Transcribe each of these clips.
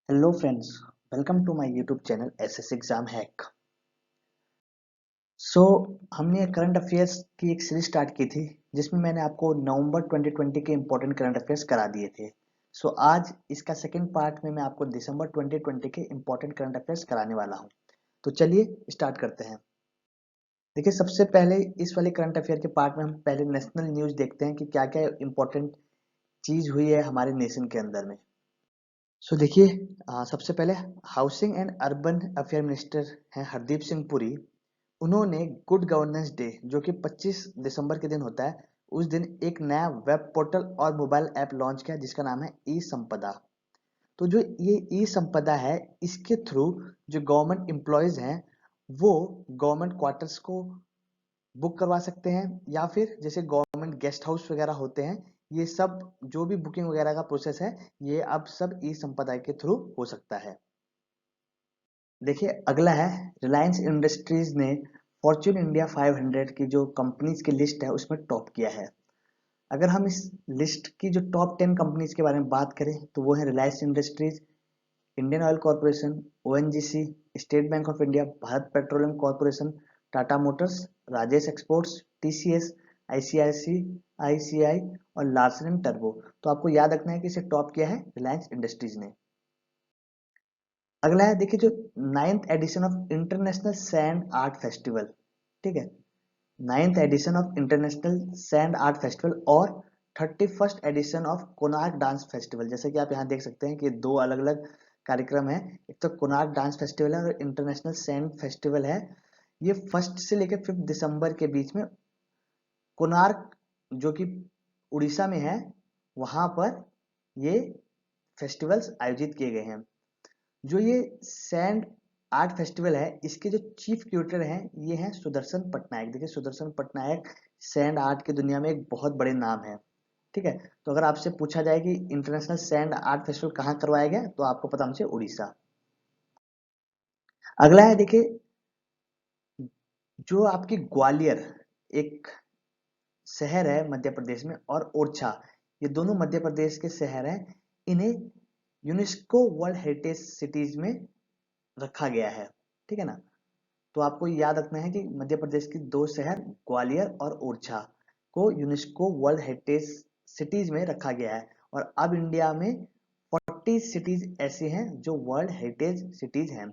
Hello friends, welcome to my YouTube channel SS exam hack. So हमने current affairs की एक series start की थी जिसमें मैंने आपको नवंबर 2020 के इम्पोर्टेंट करंट अफेयर्स करा दिए थे। सो आज इसका सेकंड पार्ट में मैं आपको दिसंबर 2020 के इम्पोर्टेंट करंट अफेयर्स कराने वाला हूं। तो चलिए स्टार्ट करते हैं। देखिए, सबसे पहले इस वाले करंट अफेयर के पार्ट में हम पहले नेशनल न्यूज देखते हैं कि क्या क्या इम्पोर्टेंट चीज हुई है हमारे नेशन के अंदर में। सो देखिए, सबसे पहले housing and urban affair minister हैं हरदीप सिंह पुरी। उन्होंने गुड गवर्नेंस डे जो कि 25 दिसंबर के दिन होता है, उस दिन एक नया वेब पोर्टल और मोबाइल ऐप लॉन्च किया जिसका नाम है ई संपदा। तो जो ये ई संपदा है, इसके थ्रू जो गवर्नमेंट एम्प्लॉयज हैं वो गवर्नमेंट क्वार्टर्स को बुक करवा सकते हैं, या फिर जैसे गवर्नमेंट गेस्ट हाउस वगैरह होते हैं, ये सब जो भी बुकिंग वगैरह का प्रोसेस है ये अब सब ई संपदा के थ्रू हो सकता है। देखिए, अगला है रिलायंस इंडस्ट्रीज ने फॉर्च्यून इंडिया 500 की जो कंपनीज की लिस्ट है उसमें टॉप किया है। अगर हम इस लिस्ट की जो टॉप 10 कंपनीज के बारे में बात करें तो वो है Reliance Industries, Indian Oil Corporation, ONGC, State Bank of India, Bharat Petroleum Corporation, Tata Motors, Rajesh Exports, TCS, ICIC, ICI और लार्सन एंड टर्बो। तो आपको याद रखना है कि इसे टॉप किया है रिलायंस इंडस्ट्रीज ने। अगला है, देखिए, जो ninth edition of international sand art festival, ठीक है, ninth edition of international sand art festival और 31st edition of Konark dance festival. जैसे कि आप यहाँ देख सकते हैं कि दो अलग अलग कार्यक्रम है। एक तो कोणार्क डांस फेस्टिवल है और इंटरनेशनल सैंड फेस्टिवल है। ये 1 से लेकर 5 दिसंबर के बीच में कोणार्क, जो कि उड़ीसा में है, वहां पर ये फेस्टिवल्स आयोजित किए गए हैं। जो ये सैंड आर्ट फेस्टिवल है, इसके जो चीफ क्यूरेटर हैं ये हैं सुदर्शन पटनायक। देखिए, सुदर्शन पटनायक सैंड आर्ट की दुनिया में एक बहुत बड़े नाम है। ठीक है, तो अगर आपसे पूछा जाए कि इंटरनेशनल सैंड आर्ट फेस्टिवल कहाँ करवाया गया तो आपको पता होना चाहिए उड़ीसा। अगला है, देखिए, जो आपकी ग्वालियर एक शहर है मध्य प्रदेश में, और ओरछा, ये दोनों मध्य प्रदेश के शहर हैं। इन्हें यूनेस्को वर्ल्ड हेरिटेज सिटीज में रखा गया है। ठीक है ना। तो आपको याद रखना है कि मध्य प्रदेश की दो शहर ग्वालियर और ओरछा को यूनेस्को वर्ल्ड हेरिटेज सिटीज में रखा गया है। और अब इंडिया में 40 सिटीज ऐसे हैं जो वर्ल्ड हेरिटेज सिटीज हैं।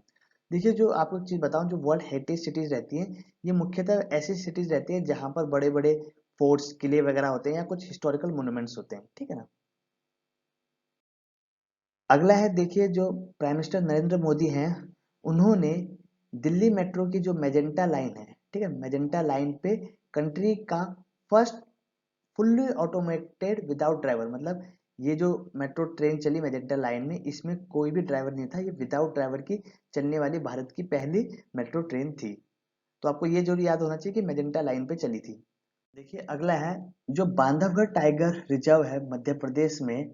देखिए, जो आपको एक चीज बताऊं, जो वर्ल्ड हेरिटेज सिटीज रहती हैं ये मुख्यतः ऐसी सिटीज रहती है जहां पर बड़े बड़े फोर्ट्स, किले वगैरह होते हैं या कुछ हिस्टोरिकल मोन्यूमेंट्स होते हैं। ठीक है ना। अगला है, देखिए, जो प्राइम मिनिस्टर नरेंद्र मोदी हैं, उन्होंने दिल्ली मेट्रो की जो मेजेंटा लाइन है, ठीक है, मेजेंटा लाइन पे कंट्री का first fully automated without driver, मतलब ये जो मेट्रो ट्रेन चली मेजेंटा लाइन में, इसमें कोई भी ड्राइवर नहीं था। ये विदाउट ड्राइवर की चलने वाली भारत की पहली मेट्रो ट्रेन थी। तो आपको ये जरूर याद होना चाहिए कि मेजेंटा लाइन पे चली थी। देखिए, अगला है, जो बांधवगढ़ टाइगर रिजर्व है मध्य प्रदेश में,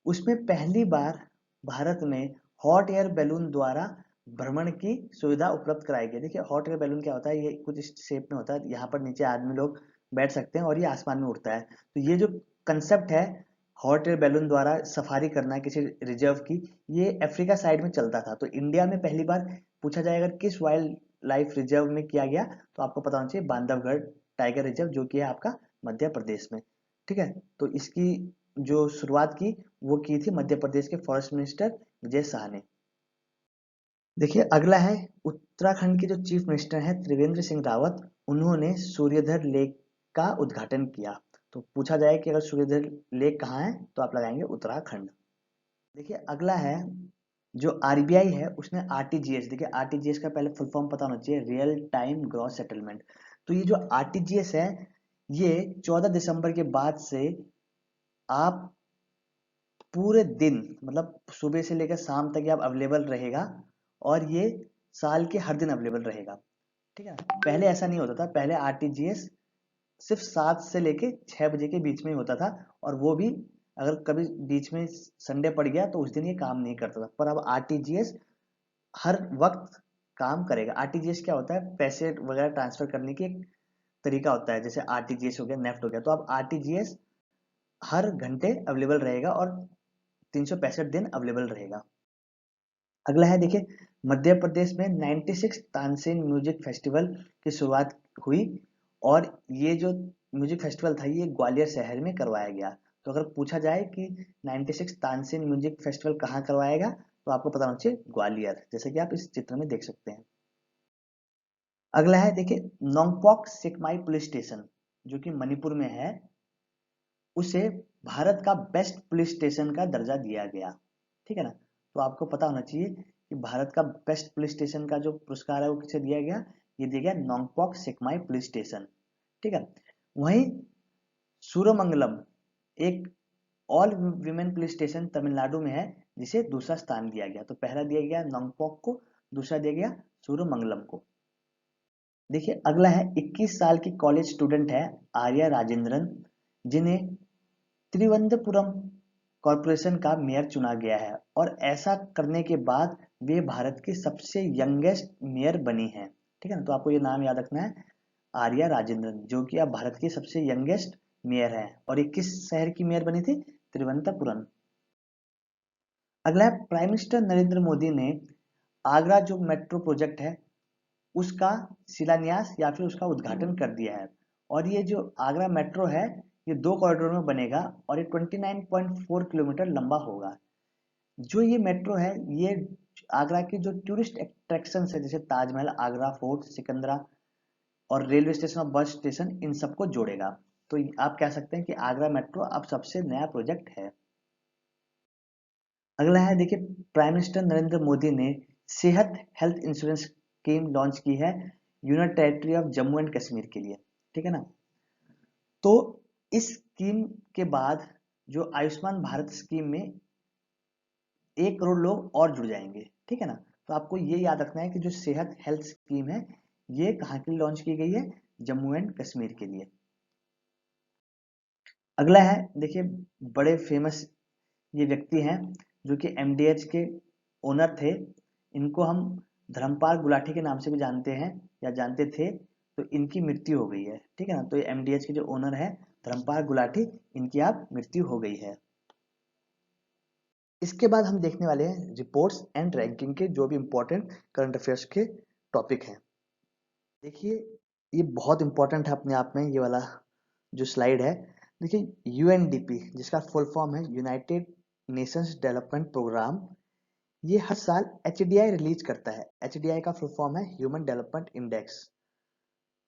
उसमें पहली बार भारत में हॉट एयर बैलून द्वारा भ्रमण की सुविधा उपलब्ध कराई गई। देखिए, हॉट एयर बैलून क्या होता है, ये कुछ इस शेप में होता है, यहाँ पर नीचे आदमी लोग बैठ सकते हैं और ये आसमान में उड़ता है। तो ये जो कंसेप्ट है हॉट एयर बैलून द्वारा सफारी करना किसी रिजर्व की, ये अफ्रीका साइड में चलता था। तो इंडिया में पहली बार पूछा जाए अगर किस वाइल्ड लाइफ रिजर्व में किया गया, तो आपको पता होना चाहिए बांधवगढ़ टाइगर रिजर्व, जो कि है आपका मध्य प्रदेश में। ठीक है, तो इसकी जो शुरुआत की वो की थी मध्य प्रदेश के फॉरेस्ट मिनिस्टर विजय शाह ने। देखिए, अगला है, उत्तराखंड के जो चीफ मिनिस्टर हैं त्रिवेंद्र सिंह रावत, उन्होंने सूर्यधर लेक का उद्घाटन किया। तो पूछा जाए कि अगर सूर्यधर लेक कहाँ है तो आप लगाएंगे उत्तराखंड। देखिए, अगला है, जो आरबीआई है उसने आरटीजीएस, देखिए आरटीजीएस का पहले फुल फॉर्म पता होना चाहिए, रियल टाइम ग्रॉस सेटलमेंट। तो ये जो आरटीजीएस है, ये 14 दिसंबर के बाद से आप पूरे दिन, मतलब सुबह से लेकर शाम तक ये आप अवेलेबल रहेगा, और ये साल के हर दिन अवेलेबल रहेगा। ठीक है, पहले ऐसा नहीं होता था। पहले आरटीजीएस सिर्फ 7 से लेके 6 बजे के बीच में ही होता था, और वो भी अगर कभी बीच में संडे पड़ गया तो उस दिन ये काम नहीं करता था। पर अब आरटीजीएस हर वक्त काम करेगा। आरटीजीएस क्या होता है, पैसे वगैरह ट्रांसफर करने की एक तरीका होता है, जैसे आरटीजीएस हो गया, नेफ्ट हो गया। तो अब आरटीजीएस हर घंटे अवेलेबल रहेगा और 365 दिन अवेलेबल रहेगा। अगला है देखिए, मध्य प्रदेश में 96 तानसेन म्यूजिक फेस्टिवल की शुरुआत हुई, और ये जो म्यूजिक फेस्टिवल था ये ग्वालियर शहर में करवाया गया। तो अगर पूछा जाए कि 96 तानसेन म्यूजिक फेस्टिवल कहाँ करवाएगा, तो आपको पता होना चाहिए ग्वालियर, जैसे कि आप इस चित्र में देख सकते हैं। अगला है देखिए, नोंगपोक सेकमाई पुलिस स्टेशन जो कि मणिपुर में है, उसे भारत का बेस्ट पुलिस स्टेशन का दर्जा दिया गया। ठीक है ना, तो आपको पता होना चाहिए कि भारत का बेस्ट पुलिस स्टेशन का जो पुरस्कार है वो किसे दिया गया, ये दिया गया नोंगपोक सेकमाई पुलिस स्टेशन। ठीक है, वहीं सूरमंगलम एक all women police station Tamil Nadu में है, जिसे दूसरा स्थान दिया गया। तो पहला दिया गया नोंगपोक को, दूसरा दिया गया सूरमंगलम को। देखिए अगला है, 21 साल की कॉलेज स्टूडेंट है आर्या राजेंद्रन, जिन्हें त्रिवंतपुरम कॉरपोरेशन का मेयर चुना गया है, और ऐसा करने के बाद वे भारत की सबसे यंगेस्ट मेयर बनी हैं। ठीक है ना, तो आपको ये नाम याद रखना है, आर्या राजेंद्रन, जो कि अब भारत की सबसे यंगेस्ट मेयर है, और ये किस शहर की मेयर बनी थी, त्रिवंतपुरम। अगला है, प्राइम मिनिस्टर नरेंद्र मोदी ने आगरा जो मेट्रो प्रोजेक्ट है उसका शिलान्यास या फिर उसका उद्घाटन कर दिया है, और ये जो आगरा मेट्रो है ये 2 कॉरिडोर में बनेगा, और ये 29.4 किलोमीटर लंबा होगा। जो ये मेट्रो है ये आगरा की जो टूरिस्ट अट्रैक्शन है, जैसे ताजमहल, आगरा फोर्ट, सिकंदरा और रेलवे स्टेशन और बस स्टेशन, इन सबको जोड़ेगा। तो आप कह सकते हैं कि आगरा मेट्रो अब सबसे नया प्रोजेक्ट है। अगला है देखिए, प्राइम मिनिस्टर नरेंद्र मोदी ने सेहत हेल्थ इंश्योरेंस स्कीम लॉन्च की है union territory of Jammu and Kashmir के लिए। ठीक है ना, तो इस स्कीम के बाद जो आयुष्मान भारत स्कीम में 1 करोड़ लोग और जुड़ जाएंगे। ठीक है ना, तो आपको ये याद रखना है कि जो सेहत हेल्थ स्कीम है ये कहाँ के लिए लॉन्च की गई है, जम्मू एंड कश्मीर के लिए। अगला है देखिए, बड़े फेमस ये व्यक्ति हैं जो कि एमडीएच के ओनर थे, इनको हम धर्मपाल गुलाटी के नाम से भी जानते हैं या जानते थे, तो इनकी मृत्यु हो गई है। ठीक है ना, तो ये एमडीएच के जो ओनर है धर्मपाल गुलाटी, इनकी अब मृत्यु हो गई है। इसके बाद हम देखने वाले हैं रिपोर्ट्स एंड रैंकिंग के जो भी इंपॉर्टेंट करंट अफेयर्स के टॉपिक हैं। देखिए ये बहुत इंपॉर्टेंट है अपने आप में, ये वाला जो स्लाइड है। देखिए यूएनडीपी, जिसका फुल फॉर्म है यूनाइटेड नेशंस डेवलपमेंट प्रोग्राम, ये हर साल एचडीआई रिलीज करता है। एचडीआई का फुल फॉर्म है ह्यूमन डेवलपमेंट इंडेक्स।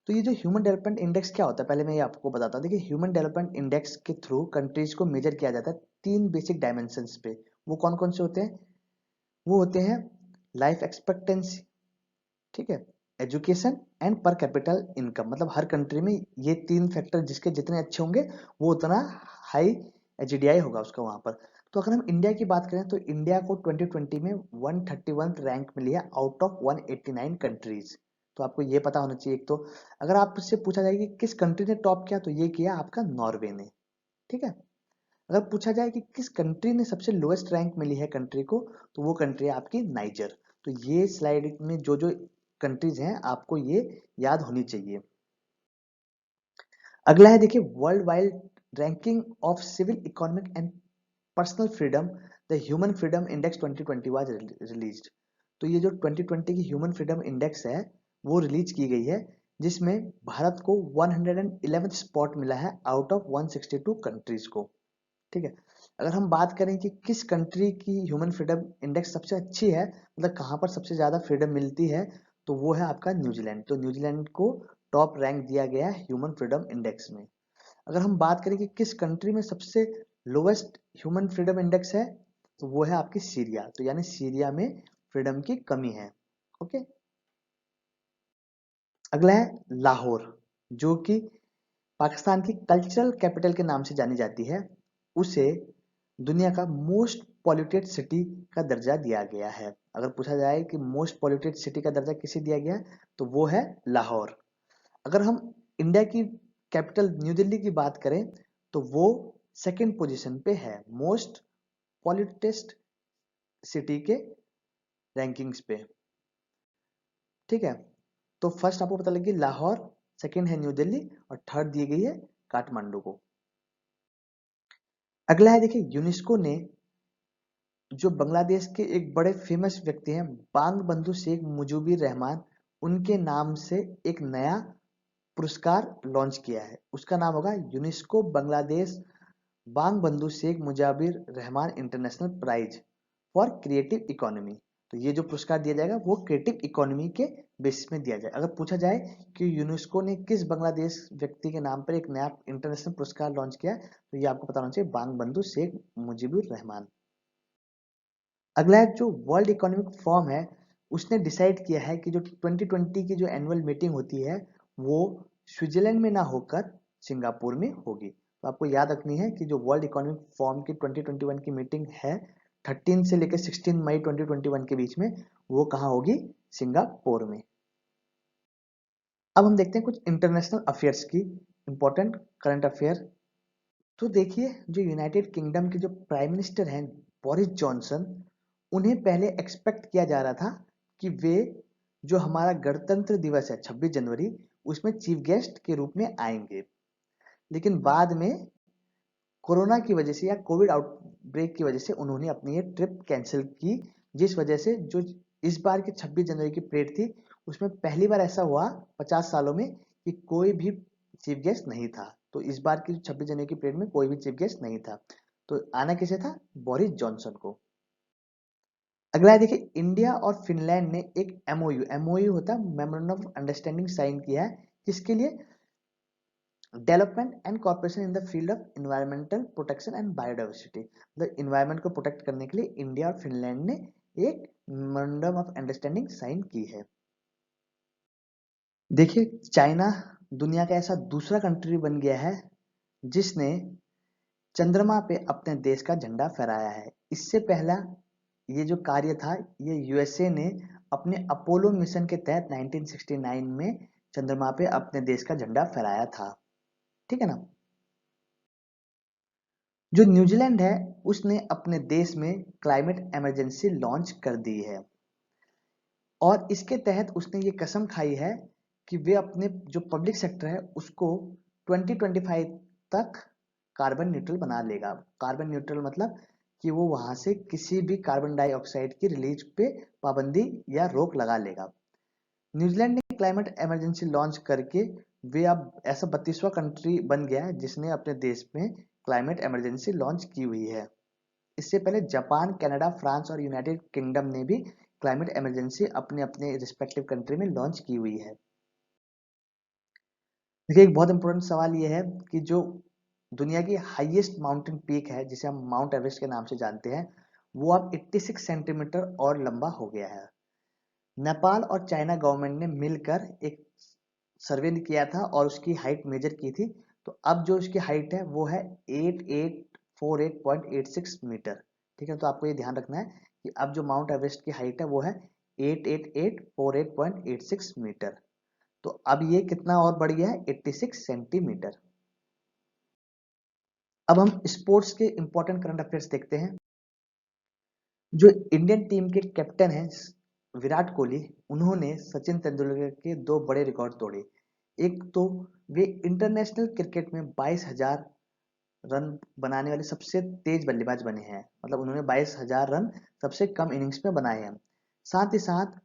तो ये जो ह्यूमन डेवलपमेंट इंडेक्स क्या होता है, पहले मैं ये आपको बताता हूँ। देखिए ह्यूमन डेवलपमेंट इंडेक्स के थ्रू कंट्रीज को मेजर किया जाता है 3 बेसिक डायमेंशंस पे। वो कौन कौन से होते हैं, वो होते हैं लाइफ एक्सपेक्टेंसी, ठीक है, एजुकेशन एंड पर कैपिटल इनकम। मतलब हर कंट्री में ये 3 फैक्टर जिसके जितने अच्छे होंगे वो उतना हाई एचडीआई होगा उसका वहां पर। तो अगर हम इंडिया की बात करें तो इंडिया को 2020 में 131 रैंक मिली है आउट ऑफ 189 कंट्रीज। तो आपको ये पता होना चाहिए। एक तो अगर आपसे पूछा जाए कि किस कंट्री ने टॉप किया, तो ये किया आपका नॉर्वे ने। ठीक है, अगर पूछा जाए कि किस कंट्री ने सबसे लोएस्ट रैंक मिली है कंट्री को, तो वो कंट्री है आपकी नाइजर। तो ये स्लाइड में जो जो कंट्रीज हैं आपको ये याद होनी चाहिए। अगला है देखिए, world wide ranking of civil economic and personal freedom, the human freedom index 2020 was released. तो ये जो 2020 की ह्यूमन फ्रीडम इंडेक्स है वो रिलीज की गई है, जिसमें भारत को 111th स्पॉट मिला है आउट ऑफ 162 कंट्रीज को। ठीक है, अगर हम बात करें कि किस कंट्री की ह्यूमन फ्रीडम इंडेक्स सबसे अच्छी है, मतलब कहाँ पर सबसे ज्यादा फ्रीडम मिलती है, तो वो है आपका न्यूजीलैंड। तो न्यूजीलैंड को टॉप रैंक दिया गया है ह्यूमन फ्रीडम इंडेक्स में। अगर हम बात करें कि किस कंट्री में सबसे लोवेस्ट ह्यूमन फ्रीडम इंडेक्स है, तो वो है आपकी सीरिया। तो यानी सीरिया में फ्रीडम की कमी है। ओके, अगला है लाहौर, जो कि पाकिस्तान की कल्चरल कैपिटल के नाम से जानी जाती है। उसे दुनिया का मोस्ट पॉल्यूटेड सिटी का दर्जा दिया गया है। अगर पूछा जाए कि मोस्ट पॉल्यूटेड सिटी का दर्जा किसे दिया गया है, तो वो है लाहौर। अगर हम इंडिया की कैपिटल न्यू दिल्ली की बात करें, तो वो सेकंड पोजीशन पे है मोस्ट पॉल्यूटेड सिटी के रैंकिंग्स पे। ठीक है, तो फर्स्ट आपको पता लगी लाहौर, सेकंड है न्यू दिल्ली, और थर्ड दी गई है काठमांडू को। अगला है देखिए, यूनेस्को ने जो बांग्लादेश के एक बड़े फेमस व्यक्ति हैं बांग बंधु शेख मुजीबुर रहमान, उनके नाम से एक नया पुरस्कार लॉन्च किया है। उसका नाम होगा UNESCO Bangladesh Bangabandhu Sheikh Mujibur Rahman international prize for creative economy. तो ये जो पुरस्कार दिया जाएगा वो क्रिएटिव इकोनॉमी के बेसिस में दिया जाएगा। अगर पूछा जाए कि यूनेस्को ने किस बांग्लादेश व्यक्ति के नाम पर एक नया इंटरनेशनल पुरस्कार लॉन्च किया, तो ये आपको पता होना चाहिए, बांग बंधु शेख मुजीबुर रहमान। अगला जो वर्ल्ड इकोनॉमिक फोरम है, उसने डिसाइड किया है कि जो 2020 की जो एनुअल मीटिंग होती है वो स्विट्जरलैंड में ना होकर सिंगापुर में होगी। तो आपको याद रखनी है कि जो वर्ल्ड इकोनॉमिक फोरम की 2021 की मीटिंग है 13 से लेकर 16 मई 2021 के बीच में, वो कहाँ होगी? सिंगापुर में। अब हम देखते हैं कुछ इंटरनेशनल अफेयर्स की इंपॉर्टेंट करंट अफेयर। तो देखिए, जो यूनाइटेड किंगडम के जो प्राइम मिनिस्टर हैं बोरिस जॉनसन, उन्हें पहले एक्सपेक्ट किया जा रहा था कि वे जो हमारा गणतंत्र दिवस है 26 जनवरी, उसमें चीफ गेस्ट के रूप में आएंगे। लेकिन बाद में कोरोना की वजह से या कोविड आउटब्रेक की वजह से उन्होंने अपनी ये ट्रिप कैंसिल की, जिस वजह से जो इस बार की 26 जनवरी की परेड थी उसमें पहली बार ऐसा हुआ 50 सालों में कि कोई भी चीफ गेस्ट नहीं था। तो इस बार की 26 जनवरी की परेड में कोई भी चीफ गेस्ट नहीं था। तो आना किसे था? बोरिस जॉनसन को। अगला है, देखिए, इंडिया और फिनलैंड ने एक एमओयू होता है मेमोरेंडम ऑफ अंडरस्टैंडिंग साइन किया है। किसके लिए? Development and corporation in the field of environmental protection and biodiversity. मतलब इन्वायरमेंट को प्रोटेक्ट करने के लिए इंडिया और फिनलैंड ने एक मेमोरेंडम ऑफ अंडरस्टैंडिंग साइन की है। देखिए, चाइना दुनिया का ऐसा दूसरा कंट्री बन गया है जिसने चंद्रमा पे अपने देश का झंडा फहराया है। इससे पहला ये जो कार्य था ये यूएसए ने अपने अपोलो मिशन के तहत 1969 में चंद्रमा पे अपने देश का झंडा फहराया था। ठीक है ना। जो न्यूजीलैंड है उसने अपने देश में क्लाइमेट इमरजेंसी लॉन्च कर दी है और इसके तहत उसने ये कसम खाई है कि वे अपने जो पब्लिक सेक्टर है उसको 2025 तक कार्बन न्यूट्रल बना लेगा। कार्बन न्यूट्रल मतलब कि वो वहां से किसी भी कार्बन डाइऑक्साइड की रिलीज पे पाबंदी या रोक लगा लेगा। न्यूजीलैंड ने क्लाइमेट इमरजेंसी लॉन्च करके वे अब ऐसा 32वां कंट्री बन गया है जिसने अपने देश में क्लाइमेट इमरजेंसी लॉन्च की हुई है। इससे पहले जापान, कनाडा, फ्रांस और यूनाइटेड किंगडम ने भी क्लाइमेट इमरजेंसी अपने अपने रिस्पेक्टिव कंट्री में लॉन्च की हुई है। देखिए, एक बहुत इंपॉर्टेंट सवाल ये है कि जो दुनिया की हाईएस्ट माउंटेन पीक है जिसे हम माउंट एवरेस्ट के नाम से जानते हैं, वो अब 86 सेंटीमीटर और लंबा हो गया है। नेपाल और चाइना गवर्नमेंट ने मिलकर एक सर्वे किया था और उसकी हाइट मेजर की थी। तो अब जो उसकी हाइट है वो है 8848.86 मीटर। ठीक है, तो आपको ये ध्यान रखना है कि अब जो माउंट एवरेस्ट की हाइट है वो है 8848.86 मीटर। तो अब ये कितना और बढ़ गया है? 86 सेंटीमीटर। अब हम स्पोर्ट्स के इंपॉर्टेंट करंट अफेयर्स देखते हैं। जो इंडियन टीम के कैप्टन हैं विराट कोहली, उन्होंने सचिन तेंदुलकर के दो बड़े रिकॉर्ड तोड़े। एक तो वे इंटरनेशनल क्रिकेट में 22,000 रन बनाने वाले सबसे तेज बल्लेबाज बने हैं। मतलब उन्होंने 22,000 रन सबसे कम इनिंग्स में बनाए हैं। साथ ही साथ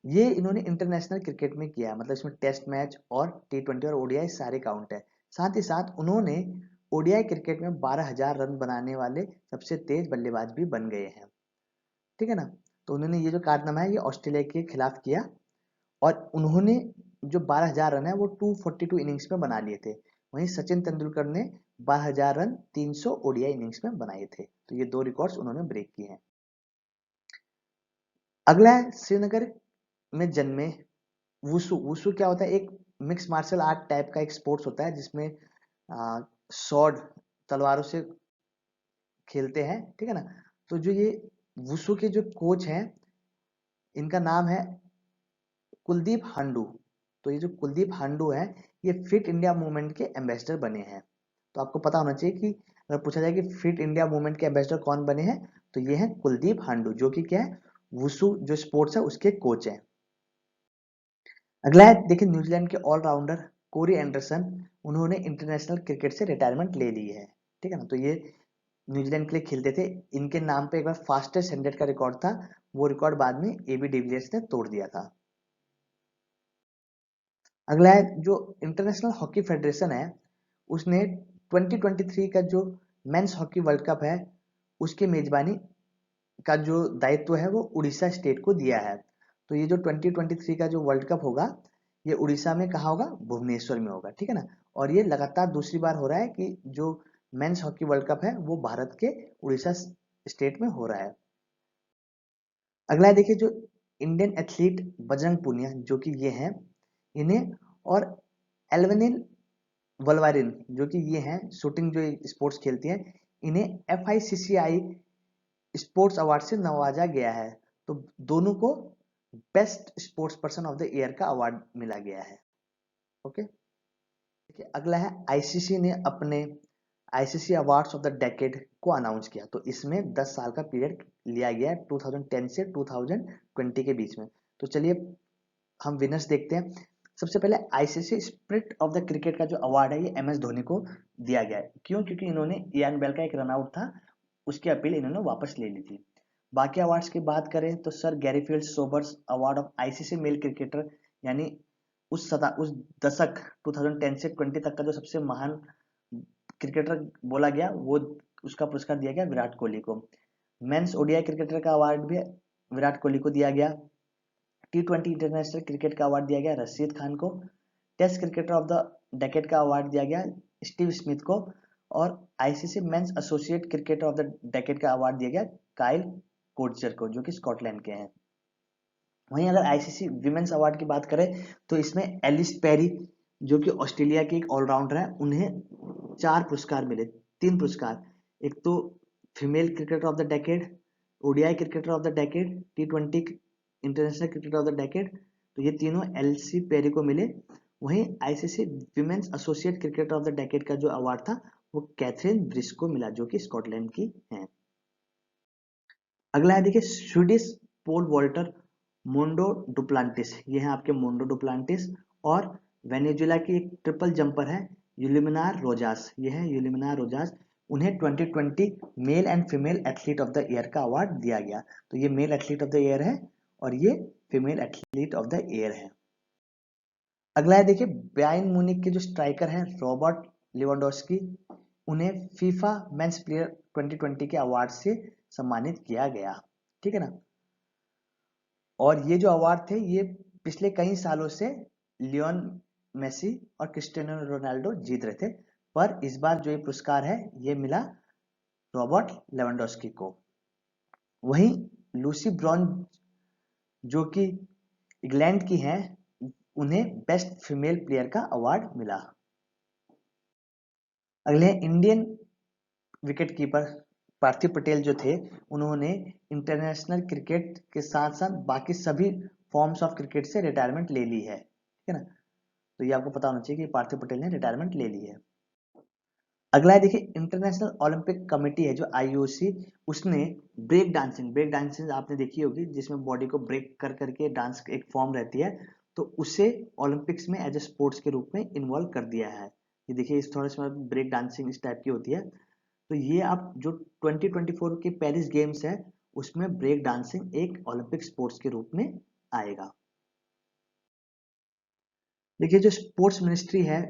ये इन्होंने इंटरनेशनल क्रिकेट में किया है, मतलब इसमें टेस्ट मैच और T20 और ओडीआई सारे काउंट है। साथ ही साथ उन्होंने ओडीआई क्रिकेट में 12,000 रन बनाने वाले सबसे तेज बल्लेबाज भी बन गए हैं। ठीक है ना। तो उन्होंने ये जो कारनामा है ये ऑस्ट्रेलिया के खिलाफ किया और उन्होंने जो 12,000 रन है वो 242 इनिंग्स में बना लिए थे। वहीं सचिन तेंदुलकर ने 12,000 रन 300 ओडीआई इनिंग्स में बनाए थे। तो ये दो रिकॉर्ड्स उन्होंने ब्रेक किए हैं। अगला है, श्रीनगर में जन्मे वुसु। वुसु क्या होता है? एक मिक्स मार्शल आर्ट टाइप का एक स्पोर्ट्स होता है जिसमें स्वॉर्ड, तलवारों से खेलते हैं। ठीक है ना। तो जो ये वुसु के जो कोच हैं इनका नाम है कुलदीप हांडू। तो ये जो कुलदीप हांडू है ये फिट इंडिया मूवमेंट के एम्बेसडर बने हैं। तो आपको पता होना चाहिए कि अगर पूछा जाए कि फिट इंडिया मूवमेंट के एम्बेसडर कौन बने हैं, तो ये हैं कुलदीप हांडू, जो कि क्या है? वुसु जो स्पोर्ट्स है उसके कोच हैं। अगला है, देखिए, न्यूजीलैंड के ऑलराउंडर कोरी एंडरसन, उन्होंने इंटरनेशनल क्रिकेट से रिटायरमेंट ले ली है। ठीक है ना। तो ये न्यूजीलैंड के लिए खेलते थे, इनके नाम पे एक बार फास्टेस्ट 100 का रिकॉर्ड था, वो रिकॉर्ड बाद में एबी डिविलियर्स ने तोड़ दिया था। अगला है जो इंटरनेशनल हॉकी फेडरेशन है, उसने 2023 का जो मेंस हॉकी वर्ल्ड कप है उसकी मेजबानी का जो दायित्व है वो उड़ीसा स्टेट को दिया है। तो ये जो 2023 का जो वर्ल्ड कप होगा ये उड़ीसा में कहाँ होगा, भुवनेश्वर में होगा, ठीक है ना। और ये लगातार दूसरी बार हो रहा है कि जो मेंस हॉकी वर्ल्ड कप है वो भारत के उड़ीसा स्टेट में हो रहा है। अगला है देखिए जो इंडियन एथलीट बजरंग पुनिया जो कि ये हैं, इन्हें और एल्वेनिल वलवारिन जो कि ये हैं शूटिंग जो स्पोर्ट्स खेलती हैं, इन्हें FICCI स्पोर्ट्स अवार्ड से नवाजा गया है। तो दोनों को best sports person of the year का अवार्ड मिला गया है। ओके, देखिए अगला है आईसीसी ने अपने ICC awards of the decade को अनाउंस किया। तो इसमें 10 साल का पीरियड लिया गया है 2010 से 2020 के बीच में। तो चलिए हम विनर्स देखते हैं। सबसे पहले ICC spirit of the cricket का जो अवार्ड है ये MS धोनी को दिया गया है। क्यों? क्योंकि इन्होंने इयान बेल का एक रनआउट था, उसकी अपील इन्होंने वापस ले ली थी। बाकी अवार्ड्स की बात करें तो sir Garfield Sobers award of ICC male cricketer, यानी उस दशक 2010 से 20 तक का जो सबसे महान क्रिकेटर बोला गया वो, उसका पुरस्कार दिया गया विराट कोहली को। मेंस ओडीआई क्रिकेटर का अवार्ड भी विराट कोहली को दिया गया। T20 इंटरनेशनल क्रिकेट का अवार्ड दिया गया रशीद खान को। Test cricketer of the decade का अवार्ड दिया गया स्टीव स्मिथ को। और ICC men's associate cricketer of the decade का अवार्ड दिया गया काइल कोडचर को, जो कि स्कॉटलैंड के हैं। वहीं अगर आईसीसी विमेंस अवार्ड की बात करें तो इसमें एलिस पेरी जो कि ऑस्ट्रेलिया की एक ऑलराउंडर है, उन्हें 4 पुरस्कार मिले, 3 पुरस्कार। एक तो female cricketer of the decade, ODI cricketer of the decade, T20 international cricketer of the decade, तो ये तीनों एलसी पेरी को मिले। वहीं ICC women's associate cricketer of the decade का जो अवार्ड था वो कैथरीन ब्रिस को मिला, जो कि स्कॉटलैंड की है। अगला है देखिए Swedish pole vaulter Mondo Duplantis, ये है आपके मोंडो डुप्लांटिस। और वेनेजुएला की एक ट्रिपल जंपर है यूलिमिनार रोजास, ये है यूलिमिनार रोजास। उन्हें 2020 male and female athlete of the year का अवार्ड दिया गया। तो ये male athlete of the year है और ये female athlete of the year है। अगला है देखिए बायर्न म्यूनिख के जो स्ट्राइकर हैं रॉबर्ट लेवेंडोस्की, उन्हें फीफा मेंस प्लेयर 2020 के अवार्ड से सम्मानित किया गया, ठीक है ना। और ये जो अवार्ड थे ये पिछले कई सालों से लियोन मेसी और क्रिस्टियानो रोनाल्डो जीत रहे थे, पर इस बार जो ये पुरस्कार है ये मिला रॉबर्ट लेवेंडोस्की को। वहीं लूसी ब्रॉन जो कि इंग्लैंड की हैं, उन्हें बेस्ट फीमेल प्लेयर का अवार्ड मिला। अगले इंडियन विकेट कीपर पार्थिव पटेल जो थे, उन्होंने इंटरनेशनल क्रिकेट के साथ साथ बाकी सभी फॉर्म्स ऑफ क्रिकेट से रिटायरमेंट ले ली है, ठीक है ना। तो ये आपको पता होना चाहिए कि पार्थिव पटेल ने रिटायरमेंट ले ली है। अगला है देखिए इंटरनेशनल ओलंपिक कमेटी है जो आईओसी, उसने ब्रेक डांसिंग आपने देखी होगी जिसमें बॉडी को ब्रेक कर करके डांस एक फॉर्म रहती है, तो उसे ओलंपिक्स में एज ए स्पोर्ट्स के रूप में इन्वॉल्व कर दिया है। ये देखिए इस थोड़ा सा ब्रेक डांसिंग इस टाइप की होती है। तो ये आप जो 2024 के पेरिस गेम्स है उसमें ब्रेक डांसिंग एक ओलंपिक स्पोर्ट्स के रूप में आएगा। देखिए जो स्पोर्ट्स मिनिस्ट्री है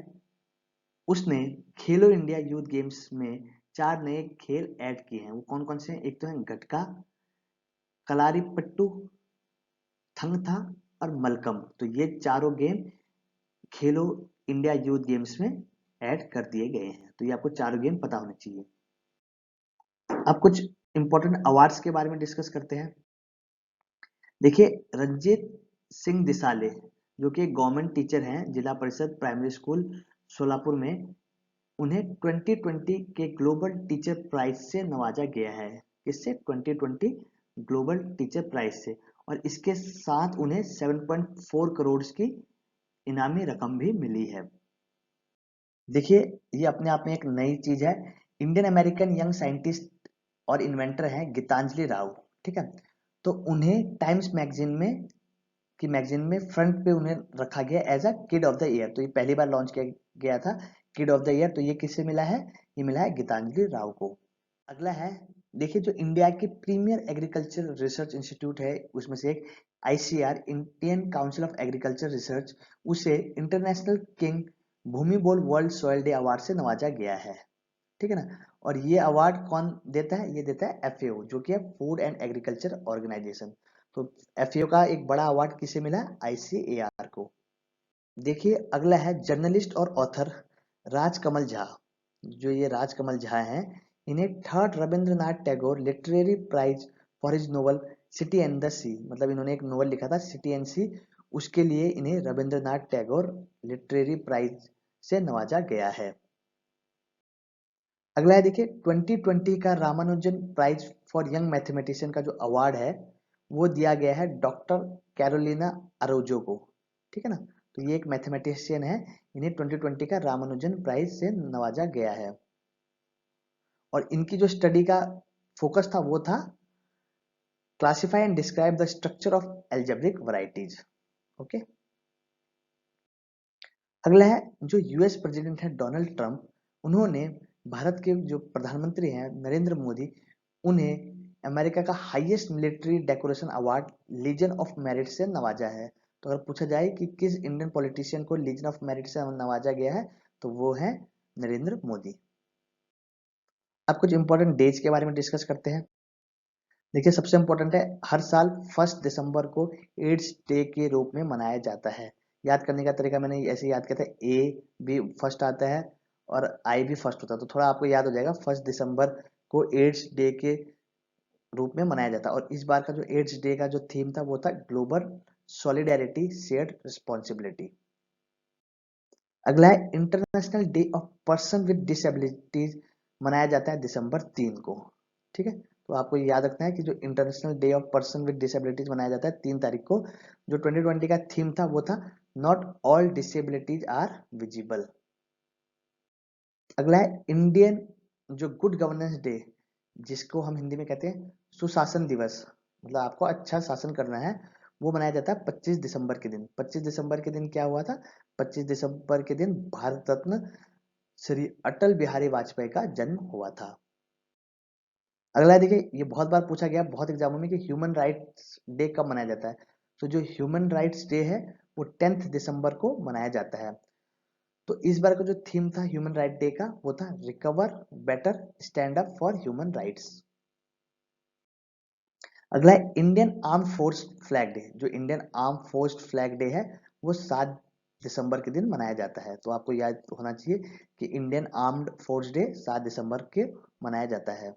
उसने खेलो इंडिया यूथ गेम्स में 4 नए खेल ऐड किए हैं। वो कौन कौन से हैं? एक तो है गटका, कलारीपट्टू, थंग था और मलकम। तो ये चारों गेम खेलो इंडिया यूथ गेम्स में ऐड कर दिए गए हैं। तो ये आपको चारों गेम पता होने चाहिए। अब कुछ इंपॉर्टेंट अवार्ड्स के बारे में डिस्कस करते हैं। देखिए रंजीत सिंह दिसाले जो कि गवर्नमेंट टीचर हैं जिला परिषद प्राइमरी स्कूल सोलापुर में, उन्हें 2020 के ग्लोबल टीचर प्राइज से नवाजा गया है। किससे? 2020 ग्लोबल टीचर प्राइज से। और इसके साथ उन्हें 7.4 करोड़ की इनामी रकम भी मिली है। देखिए ये अपने आप में एक नई चीज है। इंडियन अमेरिकन यंग साइंटिस्ट और इन्वेंटर हैं गीतांजलि राव, ठीक है। तो उन्हें टाइम्स मैगजीन में फ्रंट पे उन्हें रखा गया as a kid of the year. तो ये पहली बार लॉन्च किया गया था किड ऑफ द ईयर। तो ये किससे मिला है? ये मिला है गीतांजलि राव को। अगला है, देखिए जो इंडिया के प्रीमियर एग्रीकल्चर रिसर्च इंस्टीट्यूट है उसमें से एक ICR, Indian council of agriculture research, उसे international king Bhumibol world soil day award से नवाजा गया है। ठीक है ना। और ये अवार्ड कौन देता है? ये देता है एफएओ, जो कि है फूड एंड एग्रीकल्चर ऑर्गेनाइजेशन। तो एफएओ का एक बड़ा अवार्ड किसे मिला? आईसीएआर को। देखिए अगला है जर्नलिस्ट और ऑथर राजकमल झा। जो ये राजकमल झा हैं, इन्हें third Rabindranath Tagore literary prize for his novel city and the sea, मतलब इन्होंने एक नोवेल लिखा था सिटी एंड सी, उसके लिए इन्हें रविंद्रनाथ टैगोर लिटरेरी प्राइज से नवाजा गया है। अगला है, देखिए 2020 का Ramanujan prize for young mathematician का जो अवार्ड है वो दिया गया है डॉक्टर कैरोलिना अरोजो को। ठीक है ना। तो ये एक मैथमेटिशियन है, इन्हें 2020 का रामानुजन प्राइज से नवाजा गया है। और इनकी जो स्टडी का फोकस था वो था classify and describe the structure of algebraic varieties. Okay. अगला है, जो यूएस प्रेसिडेंट है डोनाल्ड ट्रंप, उन्होंने भारत के जो प्रधानमंत्री हैं नरेंद्र मोदी, उन्हें अमेरिका का highest military decoration award Legion of Merit से नवाजा है। तो अगर पूछा जाए कि किस इंडियन पॉलिटिशियन को लीजन ऑफ मेरिट से नवाजा गया है, तो वो है नरेंद्र मोदी। अब कुछ इंपॉर्टेंट डेज के बारे में डिस्कस करते हैं। देखिए सबसे इंपॉर्टेंट है, हर साल 1 दिसंबर को एड्स डे के रूप में मनाया जाता है। याद करने का तरीका मैंने ऐसे याद किया था, ए भी फर्स्ट आता है और आई भी फर्स्ट होता है, तो थोड़ा आपको याद हो जाएगा। 1 दिसंबर को एड्स डे के रूप में मनाया जाता है। और इस बार का जो एड्स डे का जो थीम था वो था ग्लोबल सॉलिडेरिटी शेयर्ड रिस्पॉन्सिबिलिटी। अगला है international day of person with disabilities, मनाया जाता है December 3 को। ठीक है। तो आपको याद रखना है कि जो international day of person with disabilities मनाया जाता है 3 तारीख को। जो 2020 का थीम था वो था not all disabilities are visible. अगला है इंडियन जो गुड गवर्नेंस डे, जिसको हम हिंदी में कहते हैं सुशासन दिवस, मतलब आपको अच्छा शासन करना है, वो मनाया जाता है 25 दिसंबर के दिन। 25 दिसंबर के दिन क्या हुआ था? 25 दिसंबर के दिन भारत रत्न श्री अटल बिहारी वाजपेयी का जन्म हुआ था। अगला है, देखिए ये बहुत बार पूछा गया बहुत एग्जामों में कि ह्यूमन राइट्स डे कब मनाया जाता है। तो जो ह्यूमन राइट्स डे है वो 10 दिसंबर को मनाया जाता है। तो इस बार का जो थीम था ह्यूमन राइट डे का वो था recover better stand up for human rights. अगला है Indian arm force flag day. जो Indian arm force flag day है वो 7 दिसंबर के दिन मनाया जाता है। तो आपको याद होना चाहिए कि इंडियन आर्म्ड फोर्स डे 7 दिसंबर के मनाया जाता है।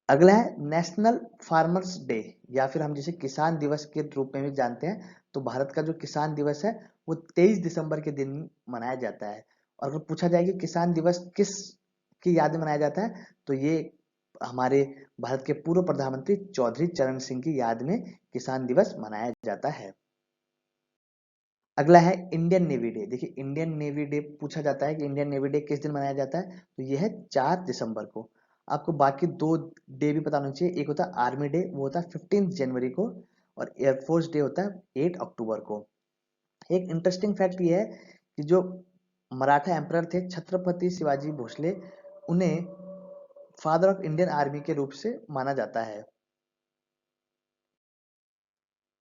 अगला है नेशनल फार्मर्स डे, या फिर हम जिसे किसान दिवस के रूप में भी जानते हैं। तो भारत का जो किसान दिवस है वो 23 दिसंबर के दिन मनाया जाता है। और अगर पूछा जाए कि किसान दिवस किस की याद में मनाया जाता है, तो ये हमारे भारत के पूर्व प्रधानमंत्री चौधरी चरण सिंह की याद में किसान दिवस मनाया जाता है। अगला है इंडियन नेवी डे। देखिए इंडियन नेवी डे पूछा जाता है कि इंडियन नेवी डे किस दिन मनाया जाता है, तो यह है 4 दिसंबर को। आपको बाकी 2 डे भी पता होना चाहिए। एक होता है आर्मी डे, वो होता है 15 जनवरी को, और एयरफोर्स डे होता है 8 अक्टूबर को। एक इंटरेस्टिंग फैक्ट ये है कि जो मराठा एम्परर थे छत्रपति शिवाजी भोसले, उन्हें फादर ऑफ इंडियन आर्मी के रूप से माना जाता है।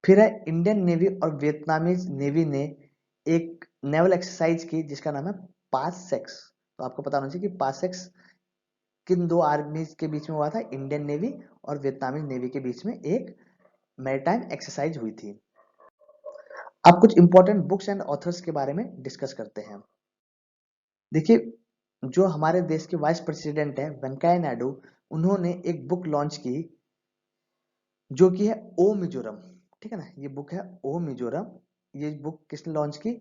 फिर है इंडियन नेवी और वियतनामीज नेवी ने एक नेवल एक्सरसाइज की जिसका नाम है पाससेक्स। तो आपको पता होना चाहिए कि पाससेक्स किन दो आर्मीज के बीच में हुआ था? इंडियन नेवी और वियतनामीज नेवी के बीच में एक मैरीटाइम एक्सरसाइज हुई थी। अब कुछ इंपॉर्टेंट बुक्स एंड ऑथर्स के बारे में डिस्कस करते हैं। देखिए जो हमारे देश के वाइस प्रेसिडेंट है वेंकैया नायडू, उन्होंने एक बुक लॉन्च की जो कि है ओ मिजोरम। ठीक है ना। ये बुक है ओ मिजोरम। ये बुक किसने लॉन्च की?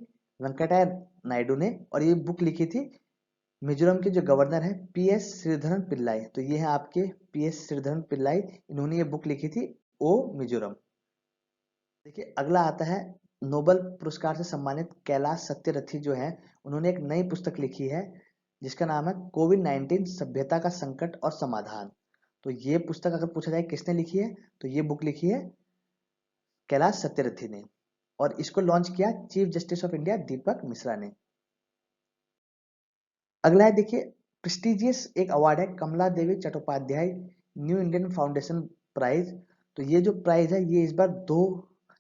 वेंकटैया नायडू ने। और ये बुक लिखी थी मिजोरम के जो गवर्नर है पीएस श्रीधरन पिल्लाई। तो ये है आपके पीएस श्रीधरन पिल्लाई, इन्होंने ये बुक लिखी थी ओ मिजोरम। देखिए अगला आता है नोबेल पुरस्कार से सम्मानित कैलाश सत्यरथी जो है, उन्होंने एक नई पुस्तक लिखी है जिसका नाम है कोविड-19 सभ्यता का संकट और समाधान। तो ये पुस्तक अगर पूछा जाए किसने लिखी है, तो ये बुक लिखी है कैलाश सत्यरथी ने। और इसको लॉन्च किया chief justice of India Deepak Mishra ने। अगला है, देखिए प्रेस्टिजियस एक अवार्ड है, Kamala Devi Chattopadhyay new Indian foundation prize. तो ये जो प्राइज है ये इस बार दो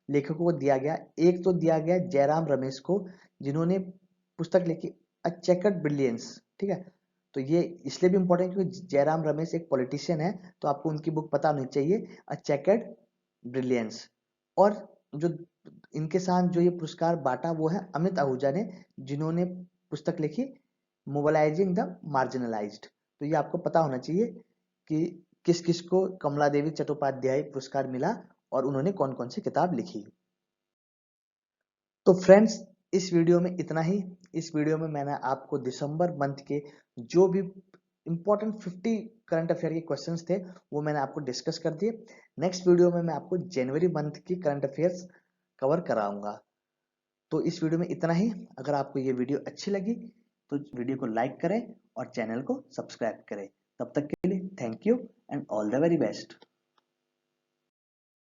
लेखकों को दिया गया। एक तो दिया गया जयराम रमेश को, जिन्होंने पुस्तक लिखी अ चेकर्ड ब्रिलियंस, ठीक है। तो ये इसलिए भी इंपॉर्टेंट क्योंकि जयराम रमेश एक पॉलिटिशियन है, तो आपको उनकी बुक पता होनी चाहिए, अ चेकर्ड ब्रिलियंस। और जो इनके साथ जो ये पुरस्कार बांटा वो है अमित आहूजा ने, जिन्होंने पुस्तक लिखी मोबिलाइजिंग द मार्जिनलाइज्ड। तो ये आपको पता होना चाहिए कि किस किस को कमला देवी चट्टोपाध्याय पुरस्कार मिला और उन्होंने कौन कौन सी किताब लिखी। तो फ्रेंड्स, इस वीडियो में इतना ही। इस वीडियो में मैंने आपको दिसंबर मंथ के जो भी इंपॉर्टेंट 50 करंट अफेयर के क्वेश्चंस थे वो मैंने आपको डिस्कस कर दिए। नेक्स्ट वीडियो में मैं आपको जनवरी मंथ की करंट अफेयर्स कवर कराऊंगा। तो इस वीडियो में इतना ही। अगर आपको ये वीडियो अच्छी लगी तो वीडियो को लाइक करें और चैनल को सब्सक्राइब करें। तब तक के लिए thank you and all the very best.